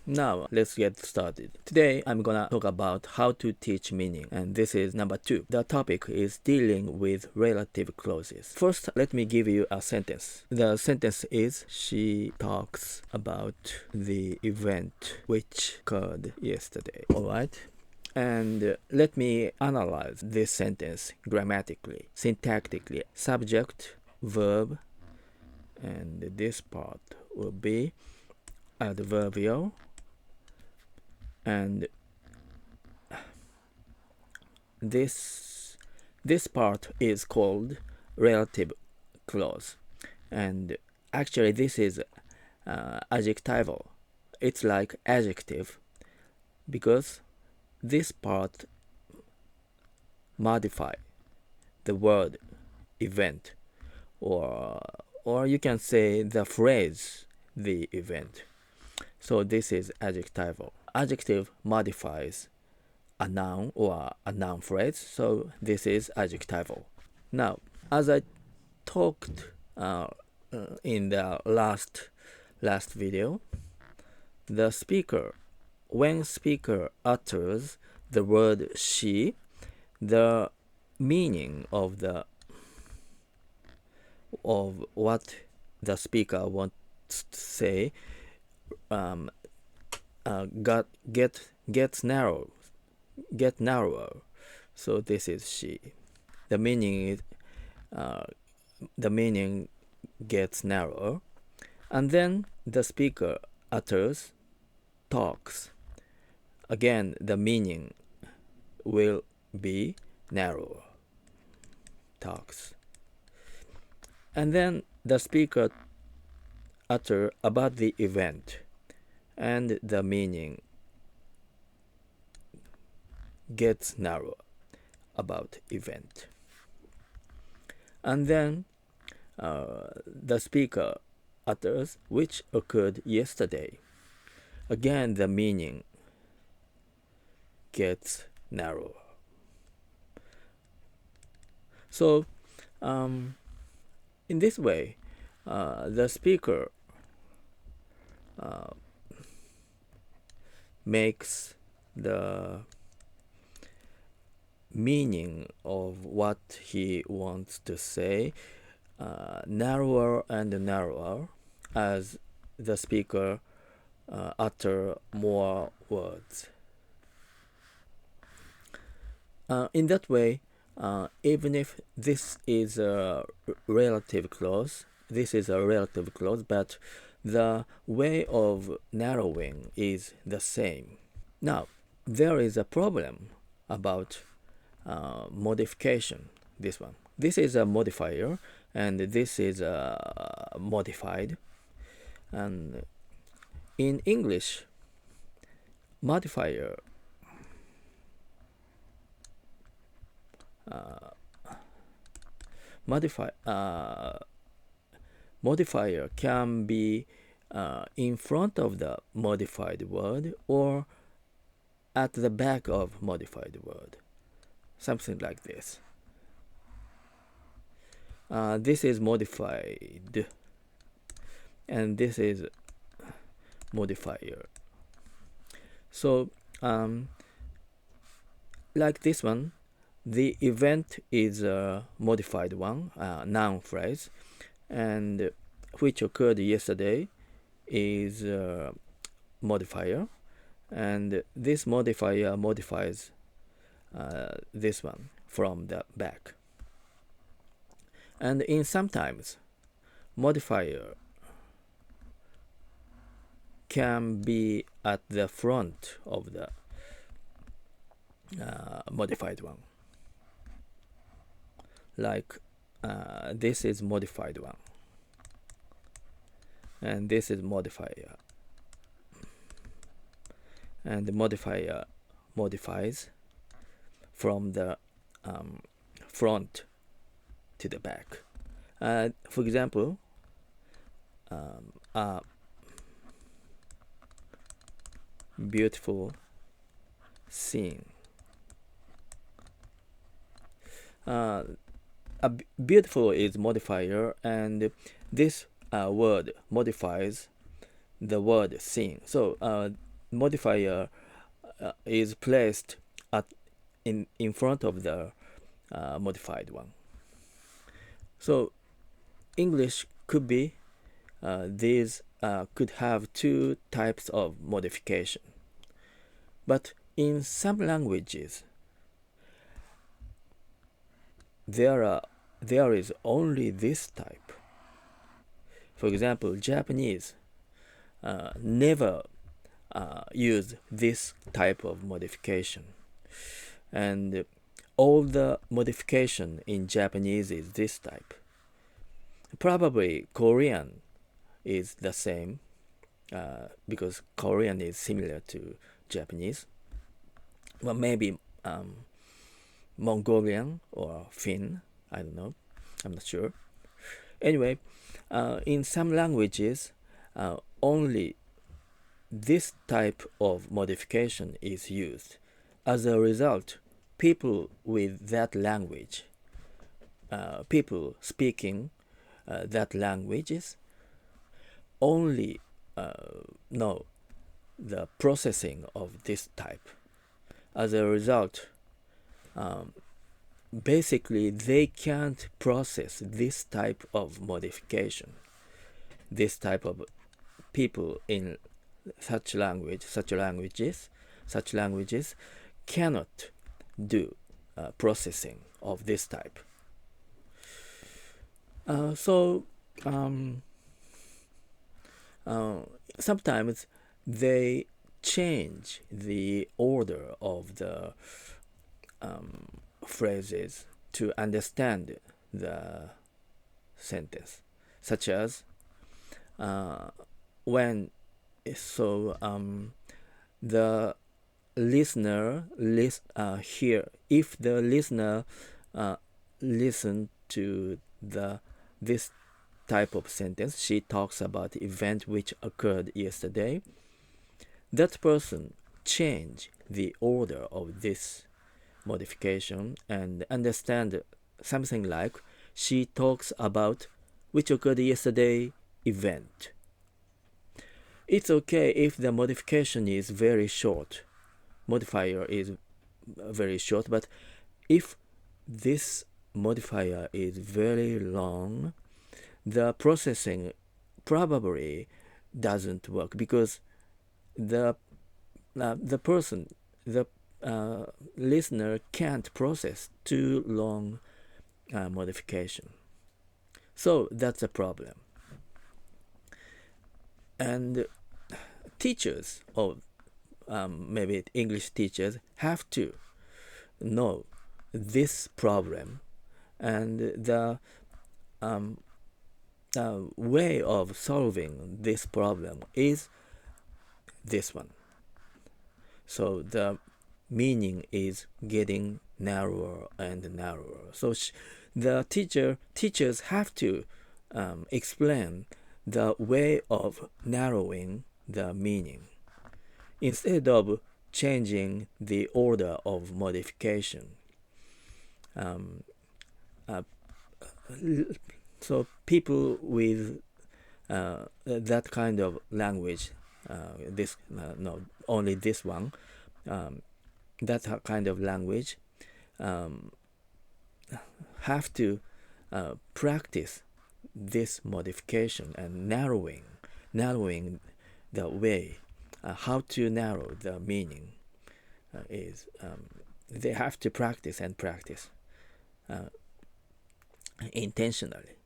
Now, let's get started. Today, I'm gonna talk about how to teach meaning, and this is number 2. The topic is dealing with relative clauses. First, let me give you a sentence. The sentence is, she talks about the event which occurred yesterday. Alright? And let me analyze this sentence grammatically, syntactically. Subject, verb, and this part will be adverbial, and this part is called relative clause, and actually this is adjectival. It's like adjective because this part modify the word event, or you can say the phrase the event. So this is adjectival. Adjective modifies a noun or a noun phrase, so this is adjectival. Now, as I talked in the last video, the speaker, when speaker utters the word she, the meaning of what the speaker wants to say gets narrower. So this is she. The meaning gets narrower, and then the speaker utters talks. Again, the meaning will be narrower. Talks. And then the speaker utter about the event, and the meaning gets narrower about event. And then the speaker utters which occurred yesterday. Again, the meaning gets narrower. So in this way, the speaker makes the meaning of what he wants to say narrower and narrower as the speaker utter more words. In that way, even if this is a relative clause, but the way of narrowing is the same. Now, there is a problem about modification. This is a modifier, and this is modified. And in English, modifier can be in front of the modified word or at the back of modified word, something like this. This is modified, and this is modifier. So like this one, the event is a modified one, noun phrase, and which occurred yesterday is a modifier, and this modifier modifies this one from the back. And in sometimes, modifier can be at the front of the modified one. Like this is modified one, and this is modifier, and the modifier modifies from the front to the back. For example, a beautiful scene. Beautiful is modifier, and this word modifies the word scene. So modifier is placed in front of the modified one. So English could be these could have two types of modification, but in some languages there is only this type. For example, Japanese never use this type of modification, and all the modification in Japanese is this type. Probably Korean is the same because Korean is similar to Japanese. Well, maybe Mongolian or Finn, I don't know, I'm not sure. Anyway, in some languages only this type of modification is used. As a result, people with that language, people speaking that languages only know the processing of this type. As a result, basically they can't process this type of modification. This type of people in such languages cannot do processing of this type. So sometimes they change the order of the phrases to understand the sentence, such as when the listener here, if the listener listen to this type of sentence, she talks about the event which occurred yesterday, that person change the order of this modification and understand something like she talks about which occurred yesterday event. It's okay if the modification is very short, modifier is very short, but if this modifier is very long, the processing probably doesn't work because the listener can't process too long modification. So that's a problem. And teachers, or maybe English teachers, have to know this problem, and the way of solving this problem is this one. So the meaning is getting narrower and narrower. So the teachers have to explain the way of narrowing the meaning instead of changing the order of modification. So people with that kind of language, only this one, that kind of language, have to practice this modification and narrowing the way how to narrow the meaning is they have to practice intentionally.